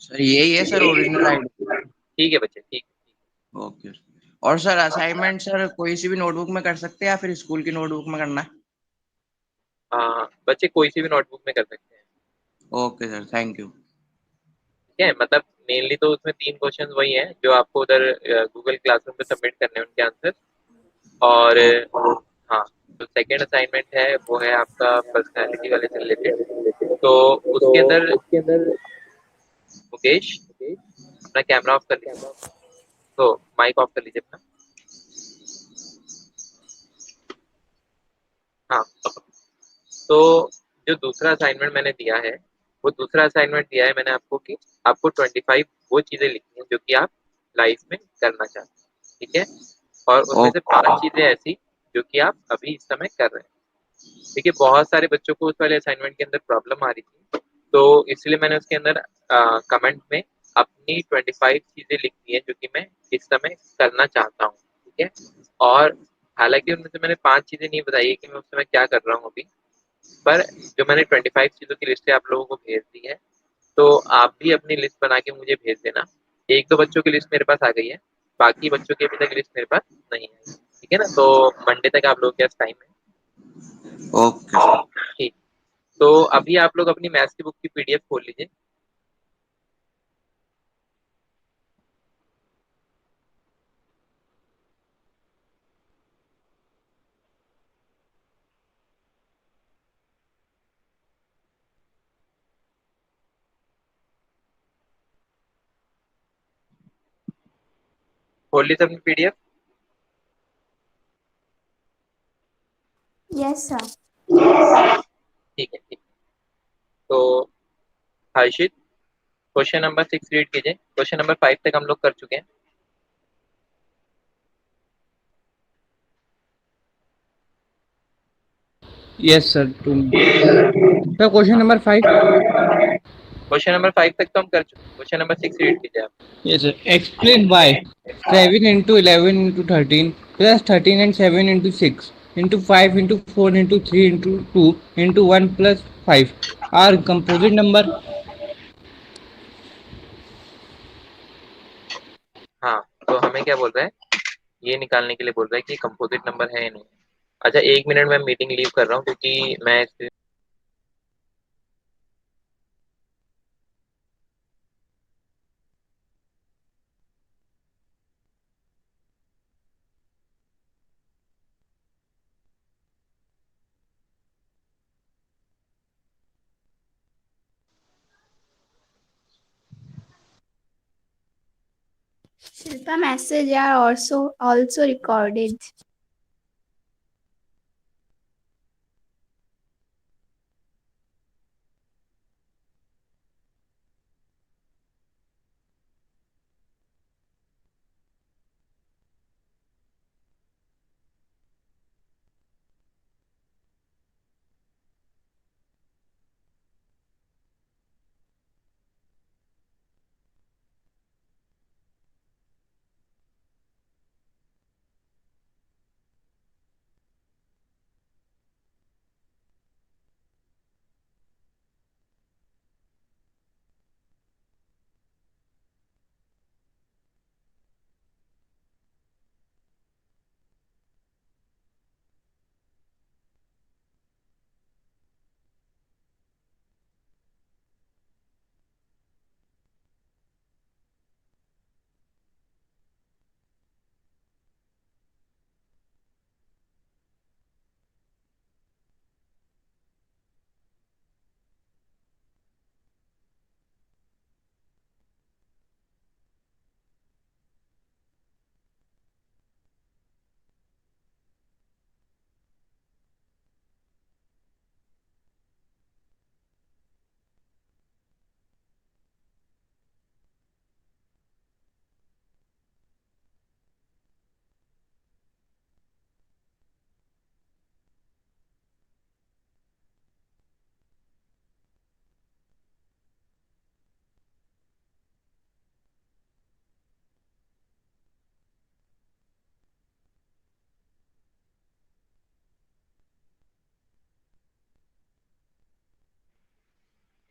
Sir यही है sir original ID. ठीक है बच्चे, ठीक। ओके। और सर असाइनमेंट सर कोई सी भी नोटबुक में कर सकते हैं या फिर स्कूल की नोटबुक में करना है? हाँ बच्चे कोई सी भी नोटबुक में कर सकते हैं। Okay sir, thank you. ठीक है, मतलब मेनली तो उसमें 3 क्वेश्चन वही हैं जो आपको उधर गूगल क्लासरूम पे सबमिट करने हैं, उनके आंसर। और ओके। हाँ, जो सेकेंड असाइनमेंट है वो है आपका पर्सनैलिटी वाले से रिलेटेड। तो उसके अंदर मुकेश अपना कैमरा ऑफ कर लीजिए, तो माइक ऑफ कर लीजिए अपना। हाँ, तो जो दूसरा असाइनमेंट मैंने दिया है, वो दूसरा असाइनमेंट दिया है मैंने आपको कि आपको 25 वो चीज़ें लिखनी है जो कि आप लाइफ में करना चाहते हैं, ठीक है? और उसमें से 5 चीज़ें ऐसी जो कि आप अभी इस समय कर रहे हैं। देखिए, बहुत सारे बच्चों को उस वाले असाइनमेंट के अंदर प्रॉब्लम आ रही थी, तो इसलिए मैंने उसके अंदर कमेंट में अपनी 25 चीज़ें लिख दी हैं जो कि मैं इस समय करना चाहता हूँ, ठीक है? और हालाँकि उनमें से मैंने 5 चीज़ें नहीं बताई है कि मैं उस समय क्या कर रहा हूँ अभी, पर जो मैंने 25 चीज़ों की लिस्ट है आप लोगों को भेज दी है, तो आप भी अपनी लिस्ट बना के मुझे भेज देना। 1-2 बच्चों की लिस्ट मेरे पास आ गई है, बाकी बच्चों की अभी तक लिस्ट मेरे पास नहीं आई, ठीक है ना? तो मंडे तक आप लोगों के पास टाइम ओके है। सर। ठीक, तो अभी आप लोग अपनी मैथ्स की बुक की पीडीएफ खोल लीजिए। खोल ली सबने पीडीएफ? Yes sir. ठीक है, ठीक। तो हर्षित, क्वेश्चन नंबर 6 रीड कीजिए। क्वेश्चन नंबर 5 तक हम लोग कर चुके हैं। यस सर, तुम सर क्वेश्चन हाँ, नंबर 5। क्वेश्चन नंबर 5 तक तो हम कर चुके हैं। क्वेश्चन नंबर 6 रीड कीजिए आप। Yes sir, explain why 7 into 11 into 13 plus 13 and 7 into 6 into 5 into 4 into 3 into 2 into 1 plus 5 are composite number. हाँ, तो हमें क्या बोल रहा है, ये निकालने के लिए बोल रहा है कि कंपोजिट नंबर है या नहीं। अच्छा, 1 मिनट में मीटिंग लीव कर रहा हूँ क्योंकि मैं Shilpa, messages are also recorded.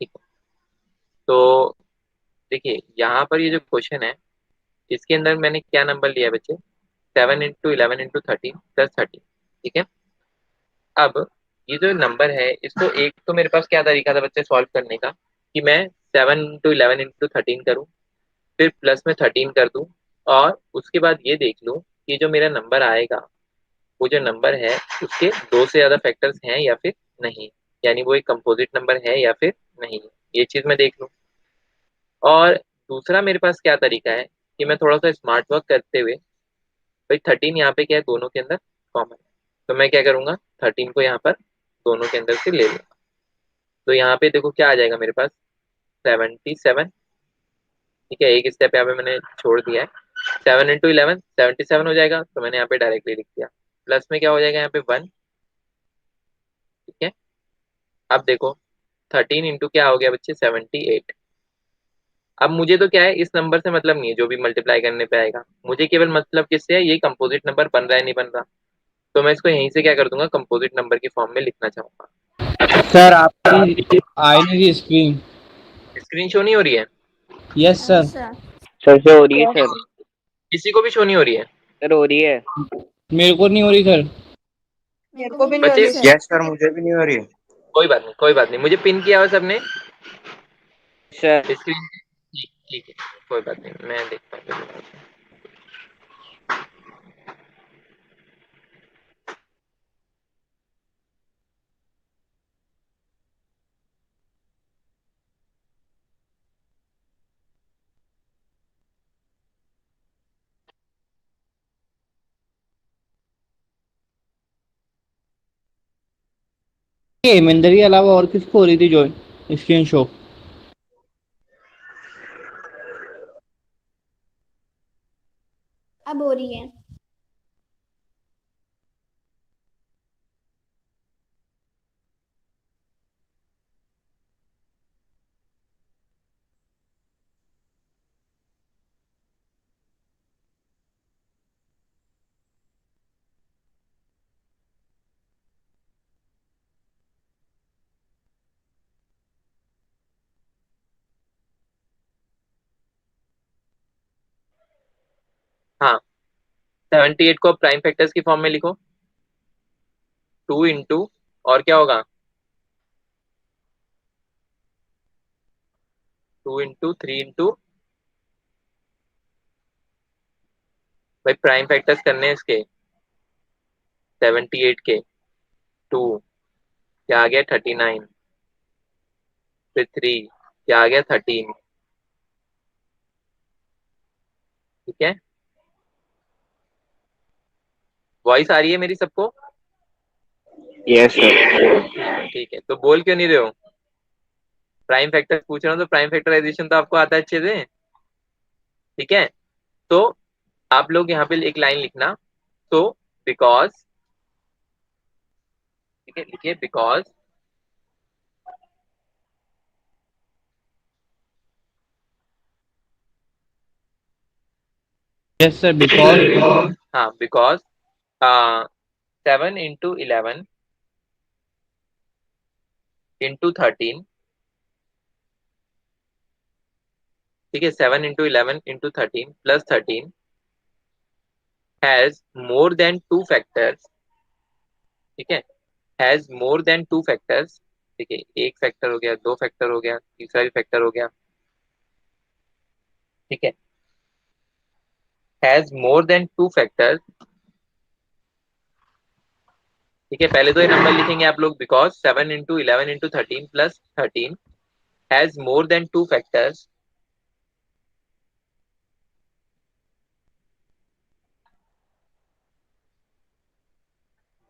ठीक है। तो देखिए यहाँ पर ये जो क्वेश्चन है इसके अंदर मैंने क्या नंबर लिया है बच्चे, 7 × 11 × 13 + 13, ठीक है। अब ये जो नंबर है इसको, एक तो मेरे पास क्या तरीका था बच्चे सॉल्व करने का कि मैं 7 × 11 × 13 करूँ, फिर प्लस में 13 कर दूं, और उसके बाद ये देख लूं कि जो मेरा नंबर आएगा वो जो नंबर है उसके दो से ज्यादा फैक्टर्स हैं या फिर नहीं, यानी वो एक कंपोजिट नंबर है या फिर नहीं, ये चीज मैं देख लूं। और दूसरा मेरे पास क्या तरीका है कि मैं थोड़ा सा स्मार्ट वर्क करते हुए, भाई 13 यहाँ पे क्या है दोनों के अंदर कॉमन है, तो मैं क्या करूंगा 13 को यहाँ पर दोनों के अंदर से ले लूंगा। तो यहाँ पे देखो क्या आ जाएगा मेरे पास, 77, ठीक है, एक स्टेप यहाँ पे मैंने छोड़ दिया है। 7 × 11 77 हो जाएगा, तो मैंने यहाँ पे डायरेक्टली लिख दिया। प्लस में क्या हो जाएगा यहाँ पे 1, ठीक है। अब देखो 13 इंटू क्या हो गया बच्चे 78। अब मुझे तो क्या है इस नंबर से मतलब नहीं है, जो भी मल्टीप्लाई करने पे आएगा मुझे केवल मतलब किससे है, ये कंपोजिट नंबर बन रहा है नहीं बन रहा, तो मैं इसको यहीं से क्या कर दूंगा कंपोजिट नंबर की फॉर्म में लिखना चाहूंगा। सर आपकी आई नहीं रही स्क्रीन। स्क्रीन शो नहीं हो रही है, यस सर। सर सर से हो रही है सर। किसी को भी शो नहीं हो रही है सर हो रही है। मेरे को नहीं हो रही सर। मेरे को भी नहीं हो बच्चे? रही सर। यस सर, मुझे भी नहीं हो रही। कोई बात नहीं कोई बात नहीं, मुझे पिन किया हुआ सबने सर स्क्रीन, ठीक ठीक है, कोई बात नहीं मैं देखता हूँ। ये हेमेंद्र के अलावा और किसको हो रही थी जो स्क्रीन शो? अब हो रही है। हाँ 78 को प्राइम फैक्टर्स की फॉर्म में लिखो, 2 इंटू और क्या होगा 2 इंटू 3 इंटू, भाई प्राइम फैक्टर्स करने हैं इसके 78 के, 2 क्या आ गया 39, फिर 3 क्या आ गया 13, ठीक है। वॉइस आ रही है मेरी सबको? Yes sir. ठीक है, तो बोल क्यों नहीं रहे हो? प्राइम फैक्टर पूछ रहा हूँ तो प्राइम फैक्टराइजेशन तो आपको आता है अच्छे से, ठीक है। तो आप लोग यहाँ पे एक लाइन लिखना, तो बिकॉज, ठीक है लिखिए बिकॉज यस सर बिकॉज। हाँ बिकॉज 7 × 11 × 13, ठीक है, 7 × 11 × 13 + 13 has more than two factors, ठीक है, has more than two factors, ठीक है, एक फैक्टर हो गया, दो फैक्टर हो गया, तीसरा भी फैक्टर हो गया, ठीक है, has more than two factors, ठीक है। पहले तो ये नंबर लिखेंगे आप लोग, because 7 × 11 × 13 + 13 has more than two factors,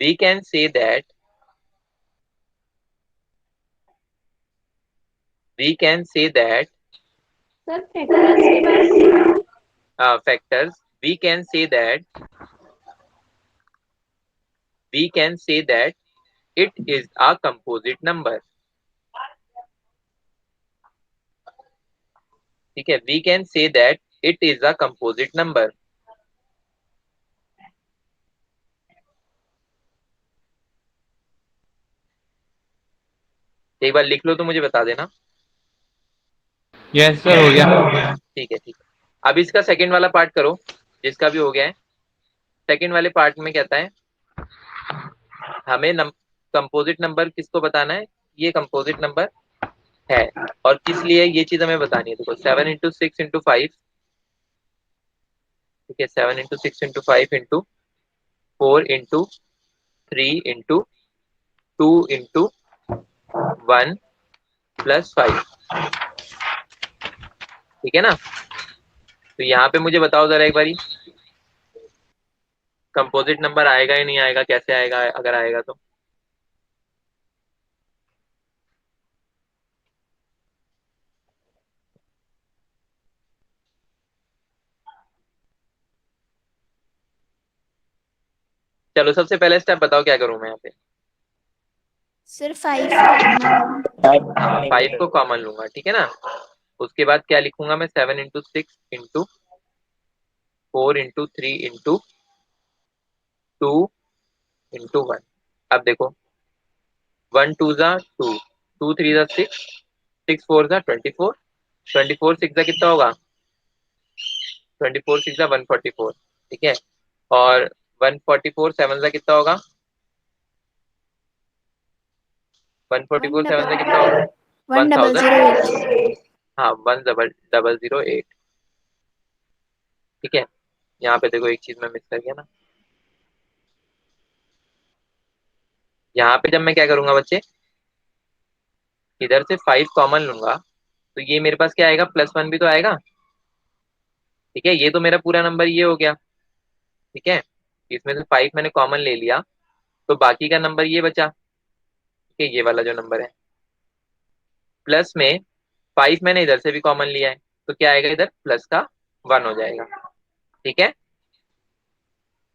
we can say that we can say that sir factors के बारे में क्या? factors, we can say that we can say that it is a composite number, ठीक है, we can say that it is a composite number। एक बार लिख लो तो मुझे बता देना। यस सर हो गया। ठीक है ठीक है। अब इसका सेकंड वाला पार्ट करो, जिसका भी हो गया है। सेकंड वाले पार्ट में कहता है हमें कंपोजिट नंबर किसको बताना है, ये कंपोजिट नंबर है, और किस लिए ये चीज हमें बतानी है। देखो 7 × 6 × 5, ठीक है, 7 × 6 × 5 × 4 × 2 × 1 + 5, ठीक है ना। तो यहाँ पे मुझे बताओ जरा एक बारी, कंपोजिट नंबर आएगा या नहीं आएगा, कैसे आएगा अगर आएगा तो। चलो सबसे पहले स्टेप बताओ क्या करूं मैं यहाँ पे। Sir 5 common. 5 को कॉमन लूंगा, ठीक है ना। उसके बाद क्या लिखूंगा मैं, 7 × 6 × 4 × 3 × 2 × 1। अब देखो 1 2 ज़ा 2, 2 3 ज़ा 6, 6 4 ज़ा 24, 24 6 ज़ा कितना होगा, 24 6 ज़ा 144, ठीक है। और 144 7 ज़ा कितना होगा, 144 7 ज़ा कितना होगा, 1000। 1008। हाँ 1008, ठीक है। यहाँ पे देखो एक चीज मैं मिस कर गया ना, यहाँ पे जब मैं क्या करूंगा बच्चे, इधर से 5 कॉमन लूंगा, तो ये मेरे पास क्या आएगा, +1 भी तो आएगा, ठीक है। ये तो मेरा पूरा नंबर ये हो गया, ठीक है। इसमें से 5 मैंने कॉमन ले लिया, तो बाकी का नंबर ये बचा, ठीक है, ये वाला जो नंबर है। प्लस में 5 मैंने इधर से भी कॉमन लिया है, तो क्या आएगा इधर, प्लस का 1 हो जाएगा, ठीक है।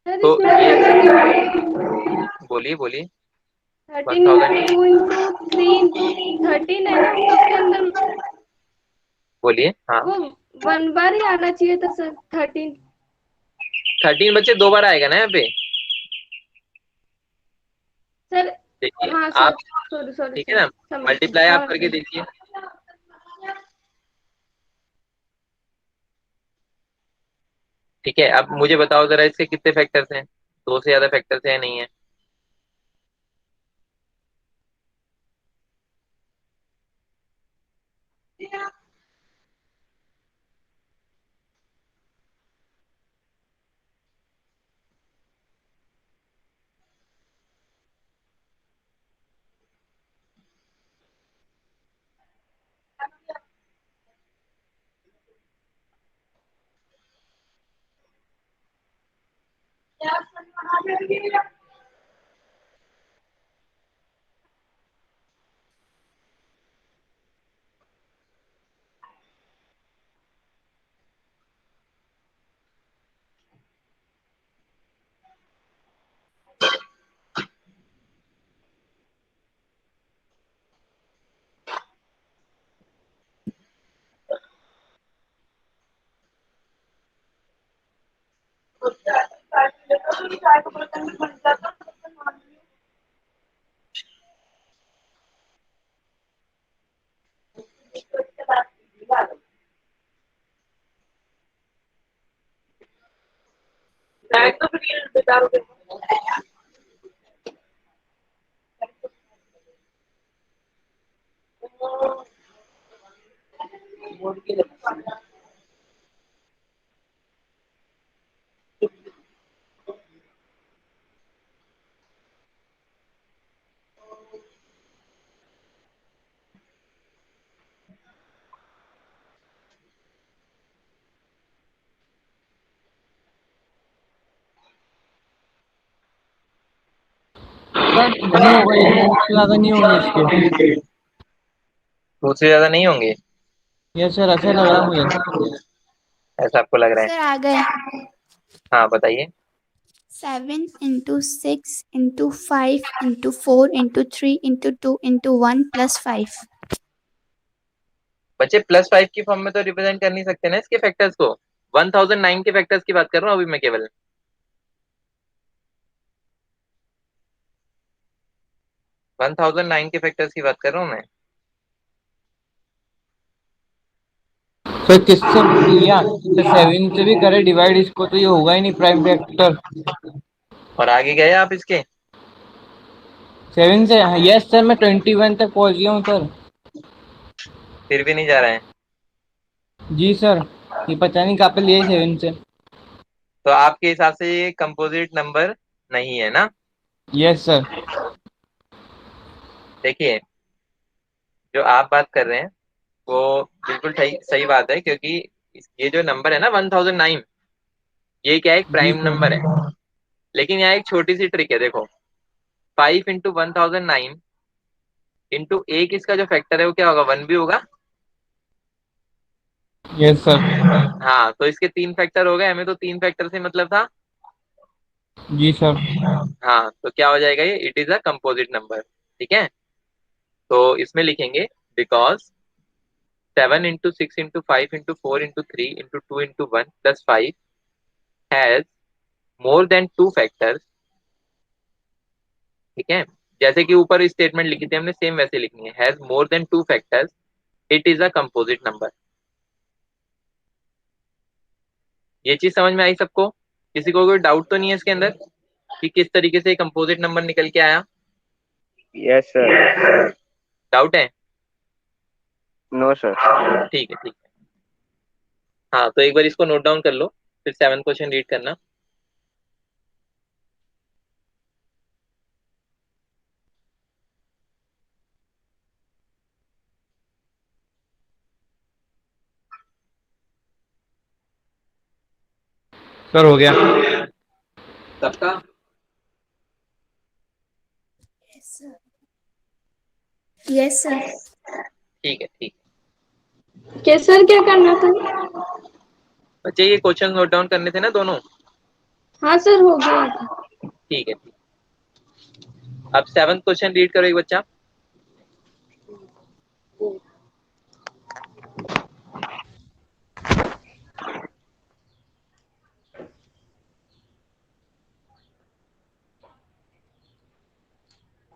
सर तो इसमें ये, 13 बोलिए बोलिए। 2 1000, इंटू 3 13 है ना, तो उसके अंदर बोलिए। हाँ वो 1 बार ही आना चाहिए था सर 13। 13 बच्चे 2 बार आएगा ना यहाँ पे, सर देखिए हाँ आप, सॉरी सॉरी ठीक है सर, ना, समझ गई, मल्टीप्लाई आप हाँ करके सर। देखिए। ठीक है, अब मुझे बताओ जरा इसके कितने फैक्टर्स हैं, 2 से ज्यादा फैक्टर्स हैं या नहीं है। सर नहीं होगा, ये 2 से ज्यादा नहीं होंगे इसके। 2 से ज्यादा नहीं होंगे, यस सर ऐसा लग रहा है मुझे। ऐसा आपको लग रहा है। सर आ गए। हाँ बताइए। 7 × 6 × 5 × 4 × 2 × 1 + 5। बच्चे +5 की फॉर्म में तो रिप्रेजेंट कर नहीं सकते ना इसके फैक्टर्स को, 1009 के फैक्टर्स की बात कर रहा हूँ अभी मैं केवल। 1009 के फैक्टर्स की बात कर रहा हूँ मैं। तो किससे किया तो 7 से भी करे डिवाइड इसको, तो ये होगा ही नहीं प्राइम फैक्टर। और आगे गए आप इसके? 7 से, यस सर, मैं 21 तक पहुंच गया हूँ सर। फिर भी नहीं जा रहे हैं? जी सर, ये पता नहीं कहाँ पे लिए 7 से। तो आपके हिसाब से ये कंपोजिट नंबर नहीं है ना? Yes sir. देखिए, जो आप बात कर रहे हैं वो बिल्कुल सही सही बात है, क्योंकि ये जो नंबर है ना 1009, ये क्या है, एक जी प्राइम सर। नंबर है। लेकिन यहाँ एक छोटी सी ट्रिक है, देखो। 5 into 1009 इंटू एक, इसका जो फैक्टर है वो क्या होगा, 1 भी होगा। Yes sir. हाँ, तो इसके 3 फैक्टर हो गए, हमें तो 3 फैक्टर से मतलब था। जी सर। हाँ, तो क्या हो जाएगा, ये it is a composite number. ठीक है, तो इसमें लिखेंगे because 7 into 6 into 5 into 4 into 3 into 2 into 1 + 5 has more than 2 factors. ठीक है, जैसे कि ऊपर स्टेटमेंट लिखी थी हमने, सेम वैसे लिखनी है, has more than 2 factors, it is a composite number. ये चीज समझ में आई सबको? किसी को कोई डाउट तो नहीं है इसके अंदर कि किस तरीके से कंपोजिट नंबर निकल के आया? Yes, sir. डाउट है? No, sir. ठीक है, ठीक है। हाँ, तो एक बार इसको नोट डाउन कर लो, फिर 7 क्वेश्चन रीड करना। सर हो गया। सबका? Yes sir. ठीक है, ठीक क्या सर, क्या करना था? है। बच्चे, ये क्वेश्चन नोट डाउन करने थे ना दोनों? हाँ सर, हो गया था। ठीक है, ठीक। अब 7 क्वेश्चन रीड करो एक बच्चा।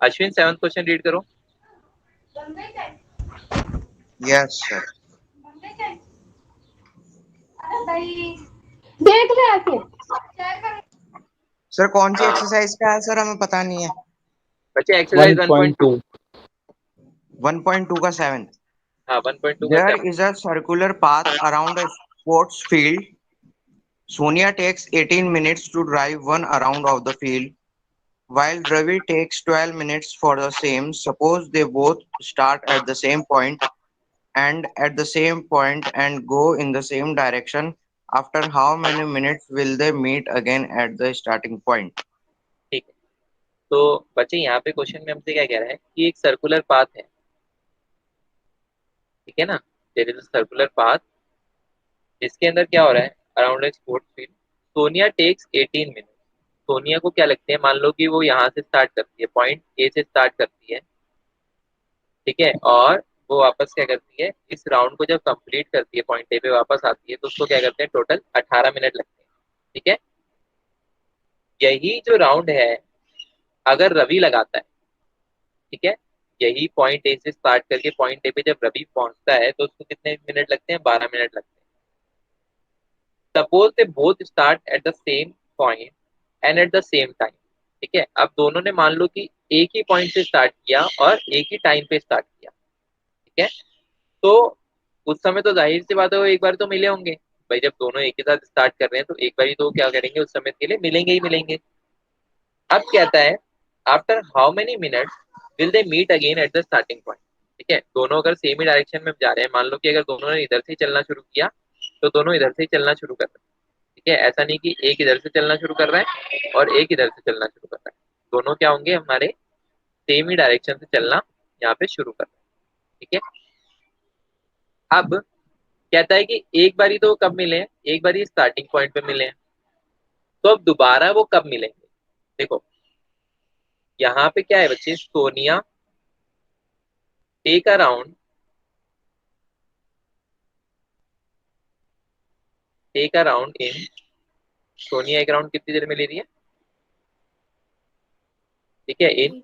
अश्विन, 7 क्वेश्चन रीड करो। Yes sir. देख ले आके। सर कौन सी हाँ एक्सरसाइज का है सर, हमें पता नहीं है। बच्चे, एक्सरसाइज 1.2। 1.2। 1.2 का 7। हाँ, 1.2 का There 7। is a circular path around a sports field. Sonia takes 18 minutes to drive one around of the field, while Ravi takes 12 minutes for the same. Suppose they both start at the same point and at the same point and go in the same direction. After how many minutes will they meet again at the starting point? ठीक है, तो बच्चे यहाँ पे question में हमसे क्या कह रहा है कि एक सर्कुलर पाथ है। ठीक है ना, there is a circular path. इसके अंदर क्या हो रहा है, around a sports field. Sonia takes 18 minute. Sonia को क्या लगते हैं, मान लो कि वो यहाँ से स्टार्ट करती है, पॉइंट ए से स्टार्ट करती है। ठीक है, और वो वापस क्या करती है, इस राउंड को जब कंप्लीट करती है, पॉइंट ए पे वापस आती है, तो उसको क्या करते हैं, टोटल 18 मिनट लगते हैं। ठीक है, यही जो राउंड है, अगर रवि लगाता है, ठीक है, यही पॉइंट ए से स्टार्ट करके पॉइंट ए पे जब रवि पहुंचता है तो उसको कितने मिनट लगते हैं, 12 मिनट लगते हैं। Suppose they both start at the same point and at the same time. ठीक है, अब दोनों ने मान लो कि एक ही पॉइंट से स्टार्ट किया और एक ही टाइम पे स्टार्ट किया। ठीक है, तो उस समय तो जाहिर सी बात है वो एक बार तो मिले होंगे। भाई, जब दोनों एक ही साथ स्टार्ट कर रहे हैं तो एक बार तो क्या करेंगे, उस समय के लिए मिलेंगे ही मिलेंगे। अब कहता है after how many minute will they meet again at the starting point. ठीक है, दोनों अगर सेम ही डायरेक्शन में जा रहे हैं, मान लो कि अगर दोनों ने इधर से ही चलना शुरू किया तो दोनों इधर से ही चलना शुरू कर रहे हैं। ठीक है, ऐसा नहीं कि एक इधर से चलना शुरू कर रहा है और एक इधर से चलना शुरू कर रहा है। दोनों क्या होंगे, हमारे सेम ही डायरेक्शन से चलना यहाँ पे शुरू कर रहे हैं। ठीक है, अब कहता है कि एक बारी तो कब मिले हैं, एक बारी स्टार्टिंग पॉइंट पे मिले हैं, तो अब दोबारा वो कब मिलेंगे। देखो, यहाँ पे क्या है बच्चे, Sonia take around, take around in, Sonia एक राउंड कितनी देर में ले रही है, ठीक है, इन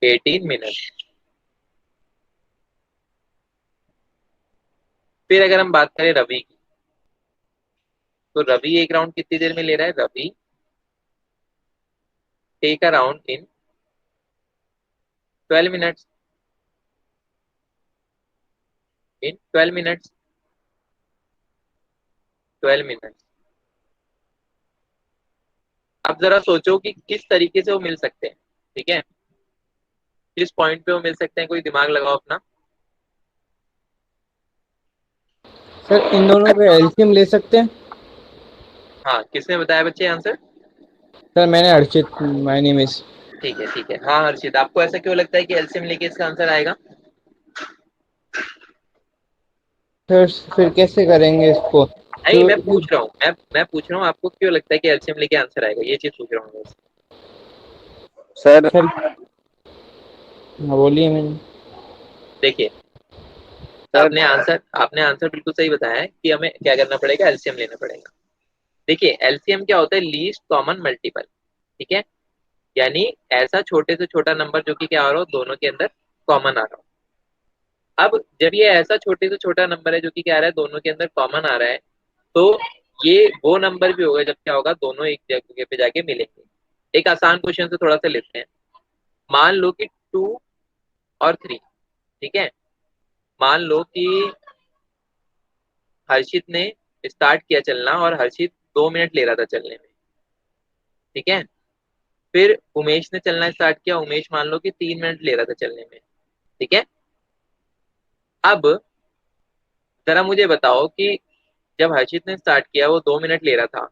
18 मिनट। फिर अगर हम बात करें रवि की, तो रवि एक राउंड कितनी देर में ले रहा है? Ravi take a round in 12 minutes, in 12 minutes, 12 minutes. अब जरा सोचो कि किस तरीके से वो मिल सकते हैं, ठीक है, किस पॉइंट पे वो मिल सकते हैं, कोई दिमाग लगाओ अपना। सर इन दोनों का एलसीएम ले सकते हैं। हाँ, किसने बताया बच्चे आंसर? सर मैंने अर्चित, माय नेम इज। ठीक है। हाँ हर्षित, आपको ऐसा क्यों लगता है कि एलसीएम लेके इसका आंसर आएगा? सर फिर कैसे करेंगे इसको? नहीं, तो मैं पूछ रहा हूँ, मैं पूछ रहा हूँ आपको क्यों लगता है कि एलसीएम लेके आंसर आएगा, ये चीज पूछ रहा हूँ बस। सर सर हाँ बोलिए। मैंने देखिए, सर आपने आंसर बिल्कुल सही बताया है कि हमें क्या करना पड़ेगा, एलसीएम लेना पड़ेगा। देखिए, एलसीएम क्या होता है? लीस्ट कॉमन मल्टीपल, ठीक है, यानी ऐसा छोटे से छोटा नंबर जो कि क्या आ रहा हो, दोनों के अंदर कॉमन आ रहा हो। अब जब ये ऐसा छोटे से छोटा नंबर है जो कि क्या आ रहा है, दोनों के अंदर कॉमन आ रहा है, तो ये वो नंबर भी होगा जब क्या होगा, दोनों एक जगह पे जाके मिलेंगे। एक आसान क्वेश्चन से थोड़ा सा लेते हैं। मान लो कि 2 और 3, ठीक है, मान लो कि हर्षित ने स्टार्ट किया चलना और हर्षित 2 मिनट ले रहा था चलने में, ठीक है, फिर उमेश ने चलना स्टार्ट किया, उमेश मान लो कि 3 मिनट ले रहा था चलने में, ठीक है। अब जरा मुझे बताओ कि जब हर्षित ने स्टार्ट किया वो 2 मिनट ले रहा था,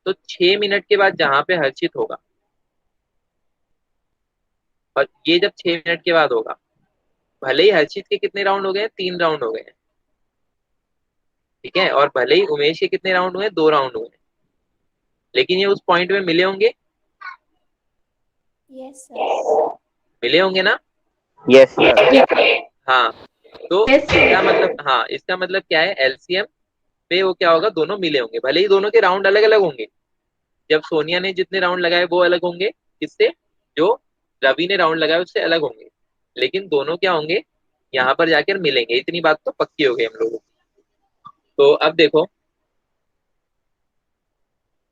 तो 6 मिनट के बाद जहां पे हर्षित होगा, और ये जब 6 मिनट के बाद होगा, भले ही हर्षित के कितने राउंड हो गए हैं, 3 राउंड हो गए हैं, ठीक है, और भले ही उमेश के कितने राउंड हुए हैं, 2 राउंड हुए हैं, लेकिन ये उस पॉइंट में मिले होंगे, यस सर। मिले होंगे ना? Yes sir. हाँ, तो यस इसका सर। मतलब, हाँ इसका मतलब क्या है, एलसीएम पे वो क्या होगा, दोनों मिले होंगे, भले ही दोनों के राउंड अलग अलग होंगे। जब सोनिया ने जितने राउंड लगाए वो अलग होंगे, किससे? जो रवि ने राउंड लगाए उससे अलग होंगे, लेकिन दोनों क्या होंगे, यहाँ पर जाकर मिलेंगे। इतनी बात तो पक्की हो गई हम लोगों की। तो अब देखो,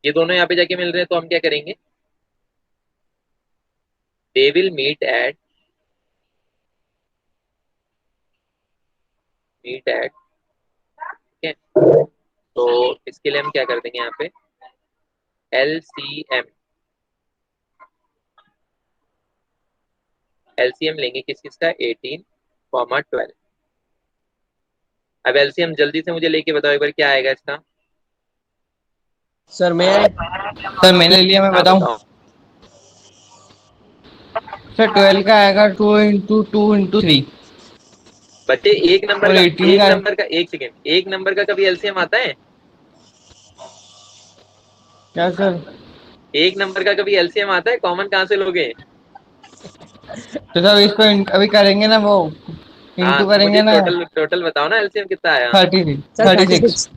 ये दोनों यहाँ पे जाके मिल रहे हैं, तो हम क्या करेंगे, दे विल मीट एट, ठीक है, तो इसके लिए हम क्या कर देंगे यहाँ पे, एलसीएम, एलसीएम लेंगे किस किसका, 18, 12। अब एलसीएम जल्दी से मुझे लेके बताओ एक बार क्या आएगा इसका। सर मैं सर मैंने ले लिया, मैं हाँ बताऊं। बताओ। सर 12 का आएगा 2 into 2 into 3 बच्चे, एक नंबर और का 18 एक का। नंबर का एक सेकेंड, एक नंबर का कभी एलसीएम आता है? क्या सर? एक नंबर का कभी एलसीएम आता है? कॉमन कहाँ से लोगे? तो सर इसको अभी करेंगे ना, वो हाँ, इंटू तो मुझे करेंगे ना। टोटल टोटल बताओ ना, एलसीएम कितना आया? 33, सर 36। 36।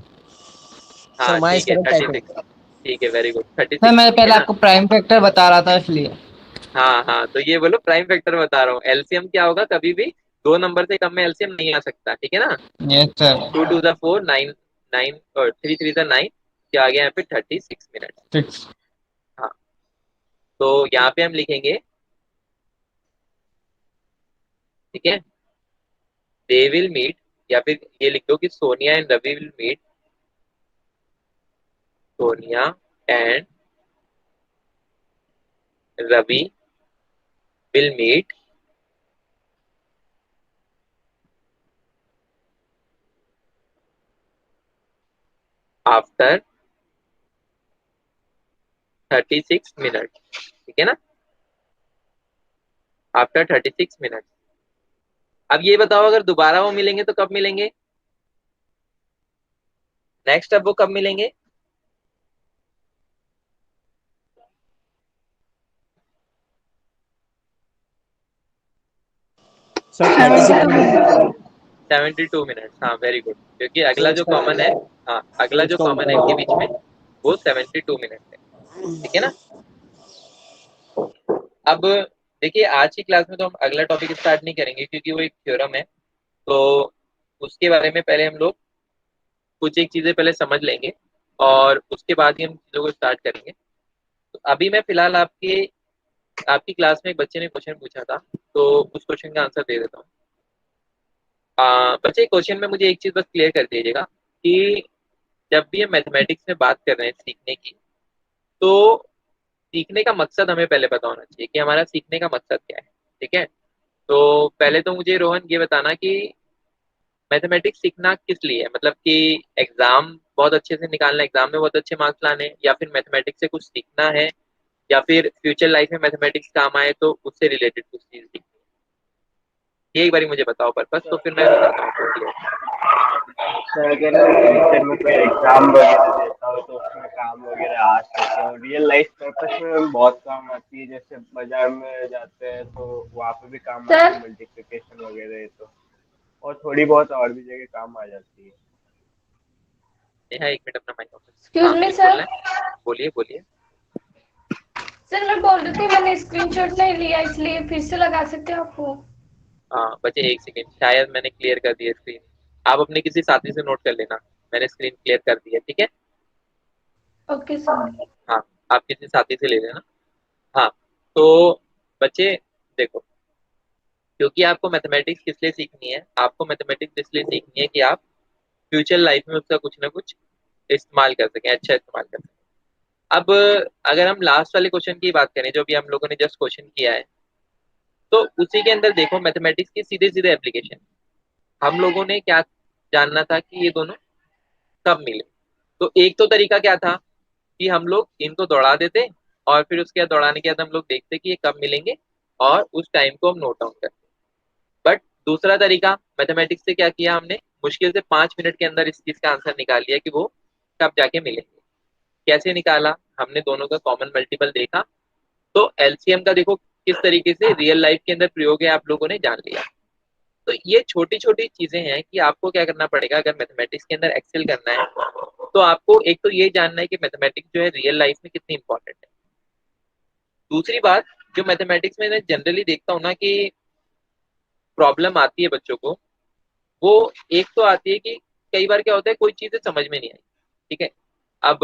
सर हाँ माई ठीक है, करेक्ट 36, ठीक है, very good, thirty sir six मैं ठीक है पहले ना? आपको प्राइम फैक्टर बता रहा था इसलिए। हाँ हाँ, तो ये बोलो प्राइम फैक्टर बता रहा हूँ, एलसीएम क्या होगा, कभी भी 2 नंबर से कम में एलसीएम नहीं आ सकता, ठीक है ना? Yes sir. 2 2 4, 9, 9 और 3 3 9, क्या आ गया यहाँ पे, 36 मिनट। 6। हाँ, तो यहाँ पे हम लिखेंगे, ठीक है, दे विल मीट, या फिर ये लिख दो कि Sonia and Ravi will meet, Sonia and Ravi will meet after 36 minute, ठीक है ना, आफ्टर 36 मिनट। अब ये बताओ, अगर दोबारा वो मिलेंगे तो कब मिलेंगे, नेक्स्ट अब वो कब मिलेंगे? Sir 36 minute. 72 मिनट, हाँ वेरी गुड, क्योंकि सर अगला जो इसका कॉमन है, हाँ अगला सर जो इसका कॉमन है उल्टा इनके है। बीच में, वो 72 मिनट है, ठीक है ना? अब देखिए, आज की क्लास में तो हम अगला टॉपिक स्टार्ट नहीं करेंगे, क्योंकि वो एक थ्योरम है, तो उसके बारे में पहले हम लोग कुछ एक चीज़ें पहले समझ लेंगे और उसके बाद ही हम चीज़ों को स्टार्ट करेंगे। तो अभी मैं फिलहाल आपकी क्लास में एक बच्चे ने क्वेश्चन पूछा था, तो उस क्वेश्चन का आंसर दे देता हूँ। बच्चे क्वेश्चन में मुझे एक चीज़ बस क्लियर कर दीजिएगा कि जब भी हम मैथमेटिक्स में बात कर रहे हैं सीखने की, तो सीखने का मकसद हमें पहले पता होना चाहिए कि हमारा सीखने का मकसद क्या है। ठीक है, तो पहले तो मुझे रोहन ये बताना कि मैथमेटिक्स सीखना किस लिए है, मतलब कि एग्जाम बहुत अच्छे से निकालना, एग्जाम में बहुत अच्छे मार्क्स लाने, या फिर मैथमेटिक्स से कुछ सीखना है, या फिर फ्यूचर लाइफ में मैथमेटिक्स काम आए तो उससे रिलेटेड कुछ चीज सीखनी है। ये एक बारी मुझे बताओ पर्पस, तो फिर मैं बताता हूँ आपको clear। सर अगर हम फ्यूचर में कोई एग्जाम वगैरह देता हो तो उसमें काम वगैरह आ सके, और रियल लाइफ पर्पस में बहुत काम आती है, जैसे बाजार में जाते हैं तो वहाँ पे भी काम आती है, सर मल्टीप्लिकेशन वगैरह तो, और थोड़ी बहुत और भी जगह काम आ जाती है। नेहा, एक मिनट अपना माइक ऑफ कर। एक्सक्यूज हाँ, मी कुछ बोलना सर। है? बोलिए बोलिए। सर मैं बोल रही थी मैंने स्क्रीनशॉट नहीं लिया, इसलिए फिर से लगा सकते हो आप वो। हाँ बच्चे, एक सेकेंड, शायद मैंने क्लियर कर दिया स्क्रीन। आप अपने किसी साथी से नोट कर लेना, मैंने स्क्रीन क्लियर कर दी है। ठीक है, ओके सर। हाँ, आप किसी साथी से ले लेना। हाँ, तो बच्चे देखो, क्योंकि आपको मैथमेटिक्स किस लिए सीखनी है, आपको मैथमेटिक्स इसलिए सीखनी है कि आप फ्यूचर लाइफ में उसका कुछ ना कुछ इस्तेमाल कर सकें, अच्छा इस्तेमाल कर सकें। अब अगर हम लास्ट वाले क्वेश्चन की बात करें जो भी हम लोगों ने जस्ट क्वेश्चन किया है, तो उसी के अंदर देखो मैथमेटिक्स की सीधे सीधे एप्लीकेशन। हम लोगों ने क्या जानना था कि ये दोनों कब मिले। तो एक तो तरीका क्या था कि हम लोग इनको दौड़ा देते, और फिर उसके बाद दौड़ाने के बाद हम लोग देखते कि ये कब मिलेंगे, और उस टाइम को हम नोट डाउन करते। बट दूसरा तरीका मैथमेटिक्स से क्या किया हमने, मुश्किल से 5 मिनट के अंदर इस चीज का आंसर निकाल लिया कि वो कब जाके मिलेंगे। कैसे निकाला, हमने दोनों का कॉमन मल्टीपल देखा, तो एलसीएम का देखो किस तरीके से रियल लाइफ के अंदर प्रयोग है, आप लोगों ने जान लिया। तो ये छोटी छोटी चीजें हैं कि आपको क्या करना पड़ेगा अगर मैथमेटिक्स के अंदर एक्सेल करना है। तो आपको एक तो ये जानना है कि मैथमेटिक्स जो है रियल लाइफ में कितनी इंपॉर्टेंट है। दूसरी बात, जो मैथमेटिक्स में मैं जनरली देखता हूँ ना कि प्रॉब्लम आती है बच्चों को, वो एक तो आती है कि कई बार क्या होता है कोई चीजें समझ में नहीं आई। ठीक है, अब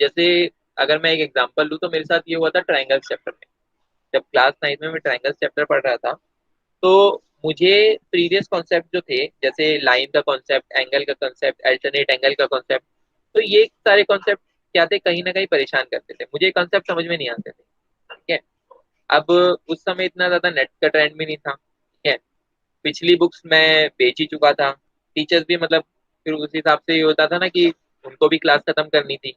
जैसे अगर मैं एक एग्जांपल लूँ, तो मेरे साथ ये हुआ था ट्रायंगल्स चैप्टर में। जब क्लास 9 में मैं ट्रायंगल्स चैप्टर पढ़ रहा था, तो मुझे प्रीवियस कॉन्सेप्ट जो थे, जैसे लाइन का कॉन्सेप्ट, एंगल का कॉन्सेप्ट, अल्टरनेट एंगल का कॉन्सेप्ट, तो ये सारे कॉन्सेप्ट क्या थे, कहीं ना कहीं परेशान करते थे, मुझे कॉन्सेप्ट समझ में नहीं आते थे। ठीक है, अब उस समय इतना ज्यादा नेट का ट्रेंड भी नहीं था। ठीक है, पिछली बुक्स मैं बेच ही चुका था, टीचर्स भी मतलब फिर उस हिसाब से ये होता था ना कि उनको भी क्लास खत्म करनी थी,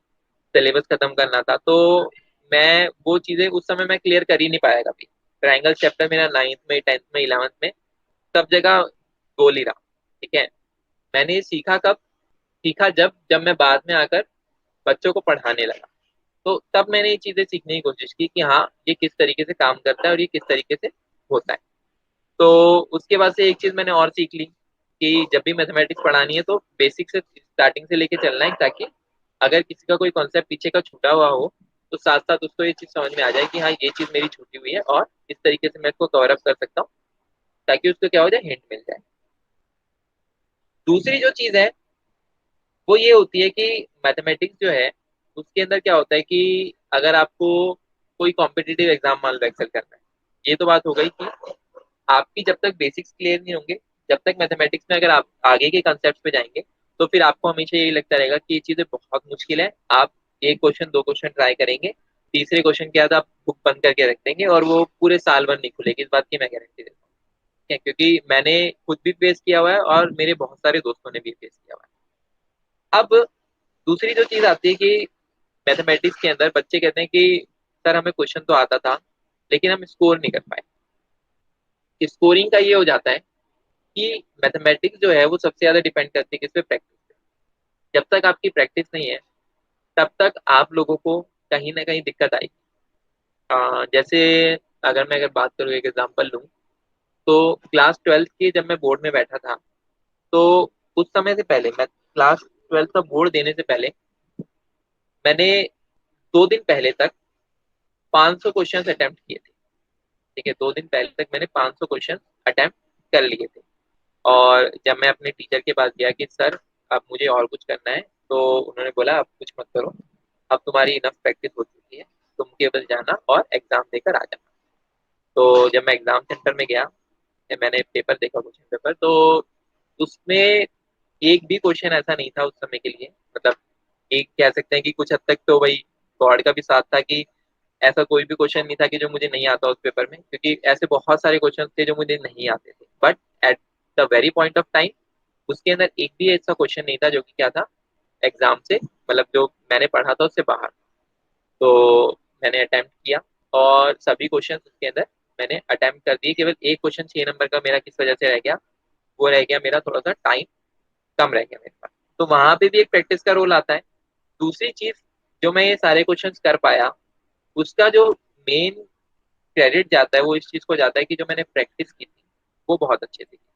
सिलेबस खत्म करना था, तो मैं वो चीजें उस समय मैं क्लियर कर ही नहीं पाया कभी। ट्रायंगल चैप्टर मेरा 9th में, 10th में, 11th में सब जगह गोल ही रहा। ठीक है, मैंने ये सीखा कब, सीखा जब जब मैं बाद में आकर बच्चों को पढ़ाने लगा, तो तब मैंने ये चीजें सीखने की कोशिश की कि हाँ ये किस तरीके से काम करता है और ये किस तरीके से होता है। तो उसके बाद से एक चीज मैंने और सीख ली कि जब भी मैथमेटिक्स पढ़ानी है तो बेसिक से स्टार्टिंग से लेके चलना है, ताकि अगर किसी का कोई कॉन्सेप्ट पीछे का छूटा हुआ हो तो साथ साथ उसको ये चीज समझ में आ जाए कि हाँ ये चीज मेरी छूटी हुई है और इस तरीके से मैं इसको कवर अप कर सकता हूँ, ताकि उसको क्या हो जाए, हिंट मिल जाए। दूसरी जो चीज है वो ये होती है कि मैथमेटिक्स जो है उसके अंदर क्या होता है कि अगर आपको कोई कॉम्पिटिटिव एग्जाम मान लो एक्सेल करना है, ये तो बात हो गई कि आपकी जब तक बेसिक्स क्लियर नहीं होंगे, जब तक मैथमेटिक्स में अगर आप आगे के कंसेप्ट पे जाएंगे, तो फिर आपको हमेशा यही लगता रहेगा कि ये चीजें बहुत मुश्किल है। आप एक क्वेश्चन दो क्वेश्चन ट्राई करेंगे, तीसरे क्वेश्चन के बाद आप बुक बंद करके रख देंगे और वो पूरे साल भर नहीं खुलेगी, इस बात की मैं गारंटी देता हूँ। ठीक है, क्योंकि मैंने खुद भी फेस किया हुआ है और मेरे बहुत सारे दोस्तों ने भी फेस किया हुआ है। अब दूसरी जो चीज आती है कि मैथमेटिक्स के अंदर बच्चे कहते हैं कि सर हमें क्वेश्चन तो आता था लेकिन हम स्कोर नहीं कर पाए। स्कोरिंग का ये हो जाता है कि मैथमेटिक्स जो है वो सबसे ज्यादा डिपेंड करती है किस पे, प्रैक्टिस पे। जब तक आपकी प्रैक्टिस नहीं है तब तक आप लोगों को कहीं ना कहीं दिक्कत आएगी। जैसे अगर बात करूँ, एक एग्जांपल लूँ, तो क्लास 12th की जब मैं बोर्ड में बैठा था, तो उस समय से पहले, मैं क्लास 12th का बोर्ड देने से पहले मैंने 2 दिन पहले तक 500 क्वेश्चन अटेम्प्ट किए थे। ठीक है, 2 दिन पहले तक मैंने 500 क्वेश्चन अटेम्प्ट कर लिए थे। और जब मैं अपने टीचर के पास गया कि सर अब मुझे और कुछ करना है। तो उन्होंने बोला अब कुछ मत करो, अब तुम्हारी इनफ प्रैक्टिस हो चुकी है, तुम केवल जाना और एग्जाम देकर आ जाना। तो जब मैं एग्जाम सेंटर में गया, मैंने पेपर देखा, क्वेश्चन पेपर, तो उसमें एक भी क्वेश्चन ऐसा नहीं था उस समय के लिए, मतलब एक कह सकते हैं कि कुछ हद तक तो भाई गॉड का भी साथ था कि ऐसा कोई भी क्वेश्चन नहीं था कि जो मुझे नहीं आता उस पेपर में, क्योंकि ऐसे बहुत सारे क्वेश्चन थे जो मुझे नहीं आते थे। But at the very point of time उसके अंदर एक भी ऐसा क्वेश्चन नहीं था जो कि क्या था, एग्जाम से मतलब जो मैंने पढ़ा था उससे बाहर। तो मैंने अटेम्प्ट किया और सभी क्वेश्चन उसके अंदर मैंने अटेम्प्ट कर दिए। केवल एक क्वेश्चन 6 नंबर का मेरा किस वजह से रह गया, वो रह गया मेरा थोड़ा सा टाइम कम रह गया मेरे पास। तो वहां पे भी एक प्रैक्टिस का रोल आता है। दूसरी चीज, जो मैं ये सारे क्वेश्चंस कर पाया, उसका जो मेन क्रेडिट जाता है वो इस चीज को जाता है कि जो मैंने प्रैक्टिस की थी वो बहुत अच्छे से की थी।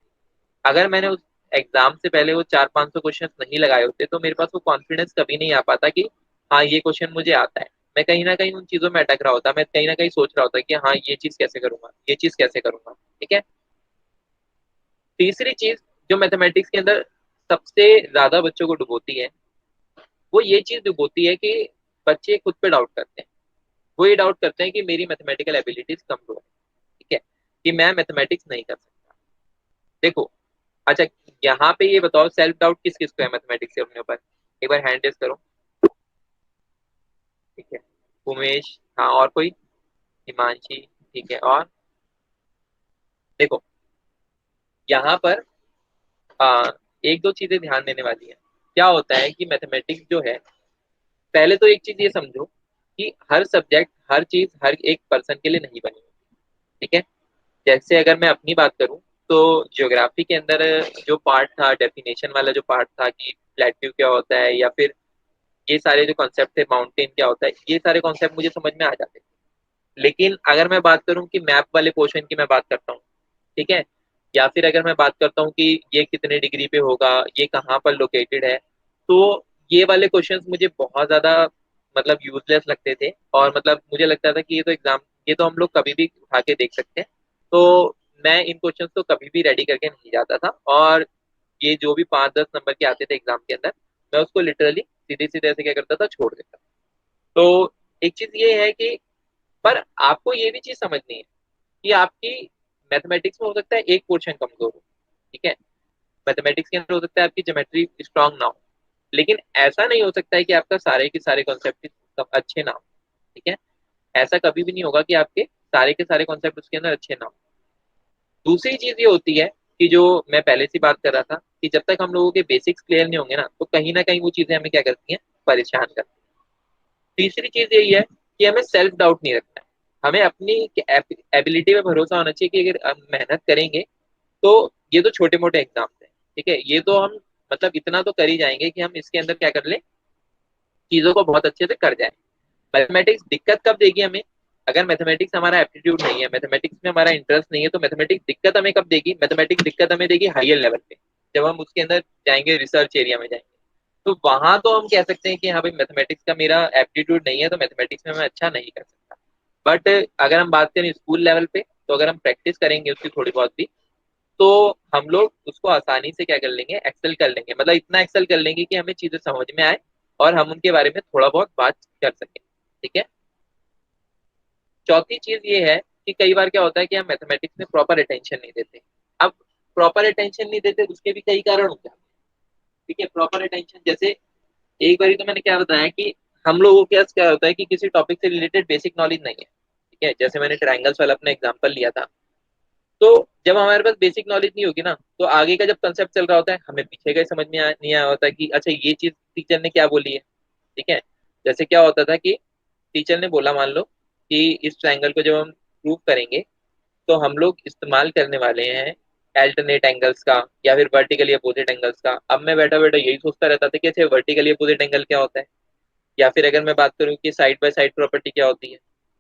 अगर मैंने उस एग्जाम से पहले वो 400-500 क्वेश्चन नहीं लगाए होते तो मेरे पास वो कॉन्फिडेंस कभी नहीं आ पाता कि हाँ ये क्वेश्चन मुझे आता है। मैं कहीं ना कहीं उन चीजों में अटक रहा होता, मैं कहीं ना कहीं सोच रहा होता कि हाँ ये चीज कैसे करूंगा, ये चीज कैसे करूंगा। ठीक है। तीसरी चीज जो मैथमेटिक्स के अंदर सबसे ज्यादा बच्चों को डुबोती है, वो ये चीज डुबोती है कि बच्चे खुद पे डाउट करते हैं। वो ये डाउट करते हैं कि मेरी मैथमेटिकल एबिलिटीज कमजोर है, ठीक है, कि मैं मैथमेटिक्स नहीं कर सकता। देखो, अच्छा, यहाँ पे ये बताओ सेल्फ डाउट किस किस को है मैथमेटिक्स से अपने ऊपर, एक बार हैंड रेस करो। ठीक है, उमेश, हाँ, और कोई, हिमांशी, ठीक है। और देखो यहाँ पर एक दो चीजें ध्यान देने वाली है। क्या होता है कि मैथमेटिक्स जो है, पहले तो एक चीज ये समझो कि हर सब्जेक्ट, हर चीज हर एक पर्सन के लिए नहीं बनी होती। ठीक है। जैसे अगर मैं अपनी बात करूं तो ज्योग्राफी के अंदर जो पार्ट था, डेफिनेशन वाला जो पार्ट था कि प्लेट्यू क्या होता है, या फिर ये सारे जो कॉन्सेप्ट थे, माउंटेन क्या होता है, ये सारे कॉन्सेप्ट मुझे समझ में आ जाते थे। लेकिन अगर मैं बात करूं कि मैप वाले पोर्शन की मैं बात करता हूँ, ठीक है, या फिर अगर मैं बात करता हूँ कि ये कितने डिग्री पे होगा, ये कहाँ पर लोकेटेड है, तो ये वाले क्वेश्चंस मुझे बहुत ज्यादा मतलब यूजलेस लगते थे। और मतलब मुझे लगता था कि ये तो एग्जाम, ये तो हम लोग कभी भी उठा के देख सकते हैं। तो मैं इन क्वेश्चंस को कभी भी रेडी करके नहीं जाता था, और ये जो भी 5-10 नंबर के आते थे एग्जाम के अंदर, मैं उसको लिटरली सीधे सीधे ऐसे क्या करता था, छोड़ देता। तो एक चीज ये है कि, पर आपको ये भी चीज समझनी है कि आपकी मैथमेटिक्स में हो सकता है एक पोर्शन कमजोर हो, ठीक है, मैथमेटिक्स के अंदर हो सकता है आपकी ज्योमेट्री स्ट्रांग ना हो, लेकिन ऐसा नहीं हो सकता है कि आपका सारे के सारे कॉन्सेप्ट अच्छे ना हो। ठीक है, ऐसा कभी भी नहीं होगा कि आपके सारे के सारे कॉन्सेप्ट उसके अंदर अच्छे ना हो। दूसरी चीज ये होती है कि जो मैं पहले से बात कर रहा था कि जब तक हम लोगों के बेसिक्स क्लियर नहीं होंगे ना, तो कहीं ना कहीं वो चीजें हमें क्या करती हैं, परेशान करती हैं। तीसरी चीज यही है कि हमें सेल्फ डाउट नहीं रखना है। हमें अपनी एबिलिटी पे भरोसा होना चाहिए कि अगर हम मेहनत करेंगे तो ये तो छोटे मोटे एग्जाम्स हैं, ठीक है, ये तो हम मतलब इतना तो कर ही जाएंगे कि हम इसके अंदर क्या कर ले, चीजों को बहुत अच्छे से कर जाए। मैथमेटिक्स दिक्कत कब देगी हमें, अगर मैथमेटिक्स हमारा एप्टीट्यूड नहीं है, मैथमेटिक्स में हमारा इंटरेस्ट नहीं है, तो मैथमेटिक्स दिक्कत हमें कब देगी, मैथमेटिक्स दिक्कत हमें देगी हायर लेवल पे, जब हम उसके अंदर जाएंगे, रिसर्च एरिया में जाएंगे। तो वहां तो हम कह सकते हैं कि हाँ भाई मैथमेटिक्स का मेरा एप्टीट्यूड नहीं है, तो मैथमेटिक्स में मैं अच्छा नहीं कर सकता। बट अगर हम बात करें स्कूल लेवल पे, तो अगर हम प्रैक्टिस करेंगे उसकी थोड़ी बहुत भी, तो हम लोग उसको आसानी से क्या कर लेंगे, एक्सेल कर लेंगे, मतलब इतना एक्सेल कर लेंगे कि हमें चीजें समझ में आए और हम उनके बारे में थोड़ा बहुत बात कर सकें। ठीक है। चौथी चीज ये है कि कई बार क्या होता है कि हम मैथमेटिक्स में प्रॉपर अटेंशन नहीं देते। अब प्रॉपर अटेंशन नहीं देते उसके भी कई कारण होते हैं। ठीक है, प्रॉपर अटेंशन जैसे एक बारी तो मैंने क्या बताया कि हम लोगों के पास क्या होता है कि किसी टॉपिक से रिलेटेड बेसिक नॉलेज नहीं है। ठीक है, जैसे मैंने ट्रायंगल्स वाला अपना एग्जांपल लिया था। तो जब हमारे पास बेसिक नॉलेज नहीं होगी ना, तो आगे का जब कंसेप्ट चल रहा होता है हमें पीछे का ही समझ में नहीं आया होता कि अच्छा ये चीज टीचर ने क्या बोली है। ठीक है, जैसे क्या होता था कि टीचर ने बोला, मान लो कि इस ट्रायंगल को जब हम प्रूव करेंगे तो हम लोग इस्तेमाल करने वाले हैं अल्टरनेट एंगल्स का या फिर वर्टिकली अपोजिट एंगल्स का। अब मैं बैठा बैठा यही सोचता रहता था कि अच्छा वर्टिकली अपोजिट एंगल क्या होता है, या फिर अगर मैं बात करूँ कि साइड बाय साइड प्रॉपर्टी क्या होती है,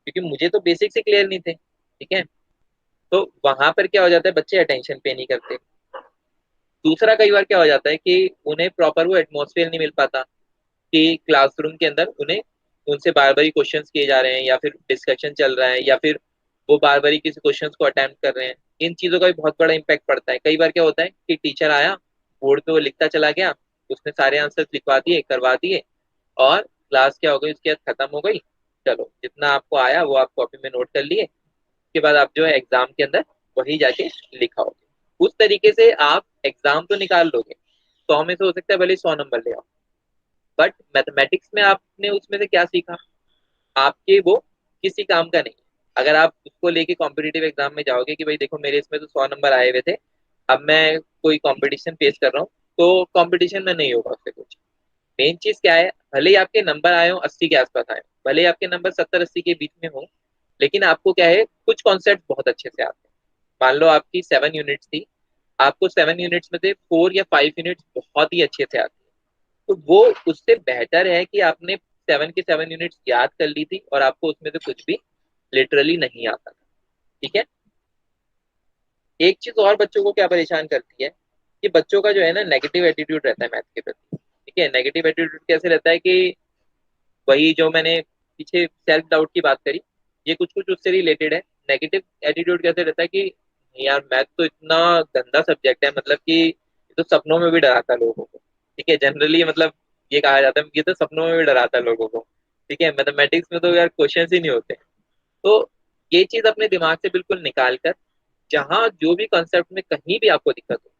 क्योंकि मुझे तो बेसिक से क्लियर नहीं थे। ठीक है, तो वहां पर क्या हो जाता है, बच्चे अटेंशन पे नहीं करते। दूसरा कई बार क्या हो जाता है कि उन्हें प्रॉपर वो एटमोसफियर नहीं मिल पाता कि क्लासरूम के अंदर उन्हें उनसे बार बार क्वेश्चन किए जा रहे हैं, या फिर डिस्कशन चल रहा है, या फिर वो बार बार किसी क्वेश्चन को अटेम्प्ट कर रहे हैं। इन चीजों का भी बहुत बड़ा इम्पैक्ट पड़ता है। कई बार क्या होता है कि टीचर आया, बोर्ड पे वो लिखता चला गया, उसने सारे आंसर्स लिखवा दिए, करवा दिए, और क्लास क्या हो गई उसके बाद खत्म हो गई। चलो जितना आपको आया वो आप कॉपी में नोट कर लिए, उसके बाद आप जो है एग्जाम के अंदर वही जाके लिखाओगे। उस तरीके से आप एग्जाम तो निकाल लोगे, 100 में से हो सकता है भले 100 नंबर ले आओ, बट मैथमेटिक्स में आपने उसमें से क्या सीखा, आपके वो किसी काम का नहीं है। अगर आप उसको लेके कॉम्पिटिटिव एग्जाम में जाओगे कि भाई देखो मेरे इसमें तो 100 नंबर आए हुए थे, अब मैं कोई कंपटीशन फेस कर रहा हूँ, तो कंपटीशन में नहीं होगा उससे कुछ। मेन चीज क्या है, भले ही आपके नंबर आए हो 80 के आसपास आए हो, भले ही आपके नंबर 70-80 के बीच में हो, लेकिन आपको क्या है कुछ कॉन्सेप्ट बहुत अच्छे से आते हैं। मान लो आपकी 7 यूनिट्स थी, आपको 7 यूनिट्स में से 4 या 5 यूनिट्स बहुत ही अच्छे से आती है, तो वो उससे बेहतर है कि आपने 7 की 7 यूनिट्स याद कर ली थी और आपको उसमें से कुछ भी लिटरली नहीं आता था। ठीक है। एक चीज और बच्चों को क्या परेशान करती है कि बच्चों का जो है ना नेगेटिव एटीट्यूड रहता है मैथ के प्रति। ठीक है, नेगेटिव एटीट्यूड कैसे रहता है कि वही जो मैंने पीछे सेल्फ डाउट की बात करी, ये कुछ कुछ उससे रिलेटेड है। नेगेटिव एटीट्यूड कैसे रहता है कि यार मैथ तो इतना गंदा सब्जेक्ट है, मतलब कि ये तो सपनों में भी डराता है लोगों को। ठीक है, जनरली मतलब ये कहा जाता है ये तो सपनों में भी डराता है लोगों को। ठीक है, मैथमेटिक्स में तो यार क्वेश्चन ही नहीं होते। तो ये चीज अपने दिमाग से बिल्कुल निकाल कर, जहां जो भी कॉन्सेप्ट में कहीं भी आपको दिक्कत हो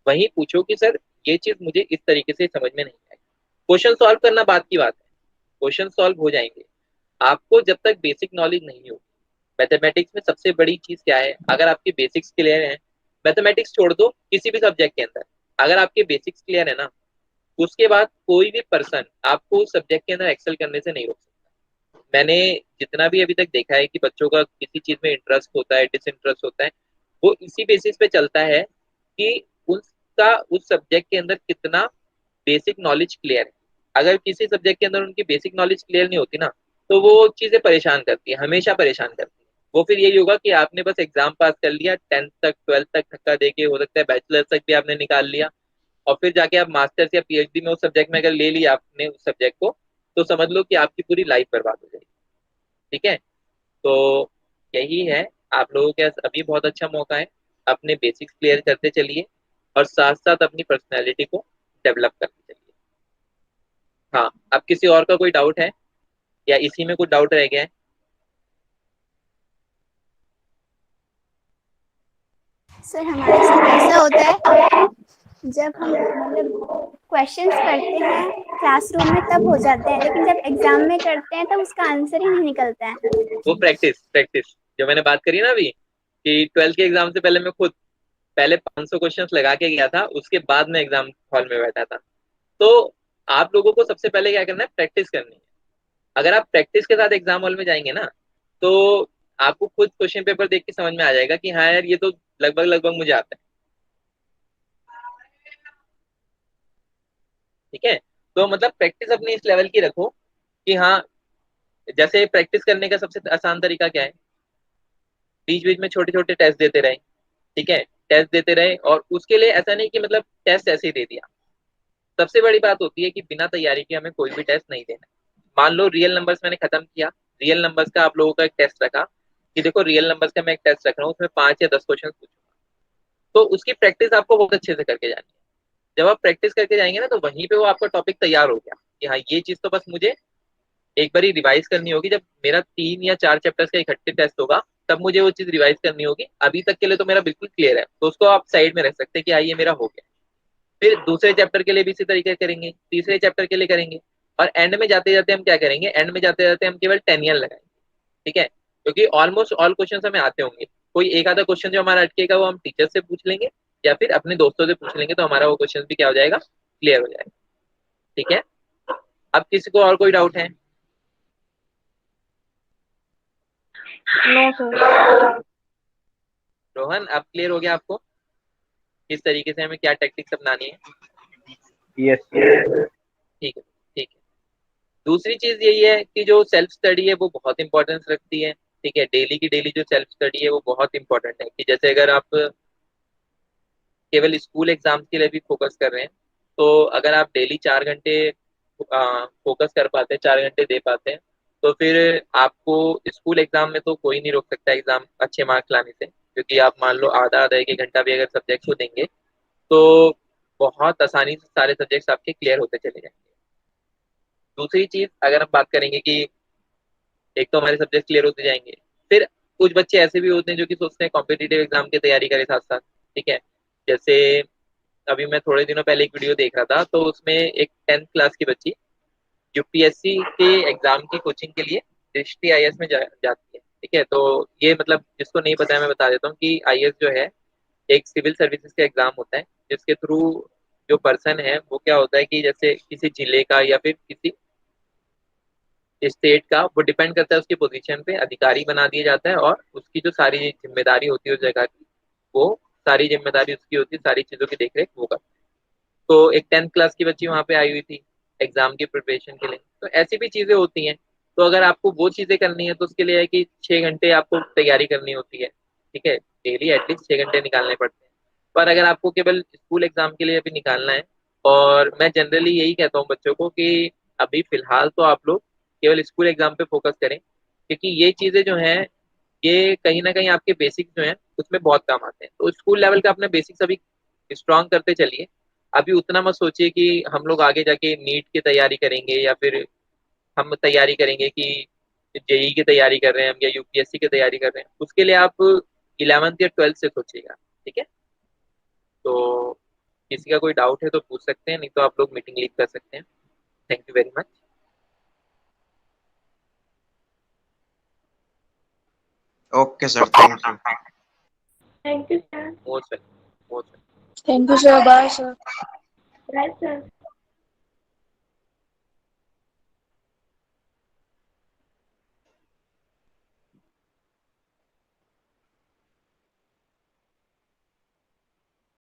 वहीं पूछो कि सर ये चीज मुझे इस तरीके से समझ में नहीं आई। क्वेश्चन सॉल्व करना बात की बात है, क्वेश्चन सॉल्व हो जाएंगे। आपको जब तक बेसिक नॉलेज नहीं हो, मैथमेटिक्स में सबसे बड़ी चीज क्या है, अगर आपके बेसिक्स क्लियर हैं, मैथमेटिक्स छोड़ दो किसी भी सब्जेक्ट के अंदर, अगर आपके बेसिक्स क्लियर है ना, उसके बाद कोई भी पर्सन आपको उस सब्जेक्ट के अंदर एक्सेल करने से नहीं रोक सकता। मैंने जितना भी अभी तक देखा है कि बच्चों का किसी चीज में इंटरेस्ट होता है, डिसइंटरेस्ट होता है, वो इसी बेसिस पे चलता है कि उसका उस सब्जेक्ट के अंदर कितना बेसिक नॉलेज क्लियर है। अगर किसी सब्जेक्ट के अंदर उनकी बेसिक नॉलेज क्लियर नहीं होती ना, तो वो चीजें परेशान करती है, हमेशा परेशान करती है। वो फिर यही होगा कि आपने बस एग्जाम पास कर लिया, 10th तक 12th तक धक्का देके, हो सकता है बैचलर्स तक भी आपने निकाल लिया, और फिर जाके आप मास्टर्स या पीएचडी में उस सब्जेक्ट में अगर ले लिया आपने उस सब्जेक्ट को, तो समझ लो कि आपकी पूरी लाइफ बर्बाद हो जाएगी। ठीक है, तो यही है, आप लोगों के पास अभी बहुत अच्छा मौका है, अपने बेसिक्स क्लियर करते चलिए और साथ साथ अपनी पर्सनैलिटी को डेवलप करते चलिए। हाँ, अब किसी और का कोई डाउट है या इसी में कुछ डाउट रह गया है? सर हमारे साथ ऐसा होता है जब हम मतलब क्वेश्चंस करते हैं क्लासरूम में तब हो जाते हैं, लेकिन जब एग्जाम में करते हैं तब उसका आंसर ही नहीं निकलता है। वो प्रैक्टिस प्रैक्टिस जो मैंने बात करी ना अभी, कि 12th के एग्जाम से पहले मैं खुद पहले 500 क्वेश्चंस लगा के गया था, उसके बाद में एग्जाम हॉल में बैठा था। तो आप लोगों को सबसे पहले क्या करना है, प्रैक्टिस करनी है। अगर आप प्रैक्टिस के साथ एग्जाम हॉल में जाएंगे ना, तो आपको खुद क्वेश्चन पेपर देख के समझ में आ जाएगा कि हाँ यार ये तो लगभग लगभग मुझे आता है। ठीक है, तो मतलब प्रैक्टिस अपनी इस लेवल की रखो कि हाँ, जैसे प्रैक्टिस करने का सबसे आसान तरीका क्या है, बीच बीच में छोटे छोटे टेस्ट देते रहे। ठीक है, टेस्ट देते रहे, और उसके लिए ऐसा नहीं कि मतलब टेस्ट ऐसे ही दे दिया। सबसे बड़ी बात होती है कि बिना तैयारी के हमें कोई भी टेस्ट नहीं देना। मान लो रियल नंबर्स मैंने खत्म किया, रियल नंबर्स का आप लोगों का एक टेस्ट रखा कि देखो रियल नंबर्स का मैं एक टेस्ट रख रहा हूँ, उसमें 5 या 10 क्वेश्चन पूछूंगा, तो उसकी प्रैक्टिस आपको बहुत अच्छे से करके जानी है। जब आप प्रैक्टिस करके जाएंगे ना, तो वहीं पे वो आपका टॉपिक तैयार हो गया कि हाँ ये चीज तो बस मुझे एक बार रिवाइज करनी होगी। जब मेरा 3 या 4 चैप्टर्स का इकट्ठे टेस्ट होगा, तब मुझे वो चीज रिवाइज करनी होगी। अभी तक के लिए तो मेरा बिल्कुल क्लियर है, तो उसको आप साइड में रख सकते हैं कि हाँ ये मेरा हो गया। फिर दूसरे चैप्टर के लिए भी इसी तरीके से करेंगे, तीसरे चैप्टर के लिए करेंगे, और एंड में जाते जाते हम क्या करेंगे, एंड में जाते जाते हम केवल टेनियल लगाएंगे। ठीक है, क्योंकि ऑलमोस्ट ऑल क्वेश्चन हमें आते होंगे, कोई एक आधा क्वेश्चन जो हमारा अटकेगा वो हम टीचर से पूछ लेंगे या फिर अपने दोस्तों से पूछ लेंगे, तो हमारा वो क्वेश्चन भी क्या हो जाएगा, क्लियर हो जाएगा। ठीक है, अब किसी को और कोई डाउट है? No sir. रोहन, अब क्लियर हो गया आपको किस तरीके से हमें क्या टेक्निक्स अपनानी है? यस। ठीक है, ठीक है। दूसरी चीज यही है कि जो सेल्फ स्टडी है वो बहुत इंपॉर्टेंस रखती है। ठीक है, डेली की डेली जो सेल्फ स्टडी है वो बहुत इंपॉर्टेंट है, कि जैसे अगर आप केवल स्कूल एग्जाम्स के लिए भी फोकस कर रहे हैं, तो अगर आप डेली 4 घंटे फोकस कर पाते हैं, 4 घंटे दे पाते हैं, तो फिर आपको स्कूल एग्जाम में तो कोई नहीं रोक सकता एग्जाम अच्छे मार्क्स लाने से, क्योंकि आप मान लो आधा आधा 1 1 घंटा भी अगर सब्जेक्ट को देंगे, तो बहुत आसानी से सारे सब्जेक्ट्स आपके क्लियर होते चले जाएंगे। दूसरी चीज अगर हम बात करेंगे कि एक तो हमारे सब्जेक्ट क्लियर होते जाएंगे, फिर कुछ बच्चे ऐसे भी होते हैं जो कि सोचते हैं कॉम्पिटिटिव एग्जाम की तैयारी करें साथ साथ, ठीक है। जैसे अभी मैं थोड़े दिनों पहले एक वीडियो देख रहा था, तो उसमें एक 10th क्लास की बच्ची यूपीएससी के एग्जाम की कोचिंग के लिए दृष्टि आईएएस में जाती है, ठीक है। तो ये मतलब जिसको नहीं पता है मैं बता देता हूँ कि आईएएस जो है एक सिविल सर्विसेज का एग्जाम होता है, जिसके थ्रू जो पर्सन है वो क्या होता है कि जैसे किसी जिले का या फिर किसी स्टेट का, वो डिपेंड करता है उसकी पोजीशन पे, अधिकारी बना दिया जाता है और उसकी जो सारी जिम्मेदारी होती है उस जगह की, वो सारी जिम्मेदारी उसकी होती है, सारी चीजों की देखरेख वो करता है। तो एक 10th क्लास की बच्ची वहां पे आई हुई थी एग्जाम की प्रिपरेशन के लिए। तो ऐसी भी चीजें होती हैं। तो अगर आपको वो चीजें करनी है तो उसके लिए है कि 6 घंटे आपको तैयारी करनी होती है, ठीक है। डेली एटलीस्ट 6 घंटे निकालने पड़ते हैं। पर अगर आपको केवल स्कूल एग्जाम के लिए भी निकालना है, और मैं जनरली यही कहता हूँ बच्चों को कि अभी फिलहाल तो आप लोग केवल स्कूल एग्जाम पे फोकस करें, क्योंकि ये चीजें जो हैं ये कहीं ना कहीं आपके बेसिक्स जो हैं उसमें बहुत काम आते हैं। तो स्कूल लेवल का अपने बेसिक्स अभी स्ट्रांग करते चलिए। अभी उतना मत सोचिए कि हम लोग आगे जाके नीट की तैयारी करेंगे या फिर हम तैयारी करेंगे कि जेई की तैयारी कर रहे हैं हम या यूपीएससी की तैयारी कर रहे हैं। उसके लिए आप 11th या 12th से सोचिएगा, ठीक है। तो किसी का कोई डाउट है तो पूछ सकते हैं, नहीं तो आप लोग मीटिंग लीव कर सकते हैं। Thank you very much. Okay, sir. Thank you. Thank you, sir. Most welcome, most welcome. Thank you, sir. Bye, sir. Bye, sir.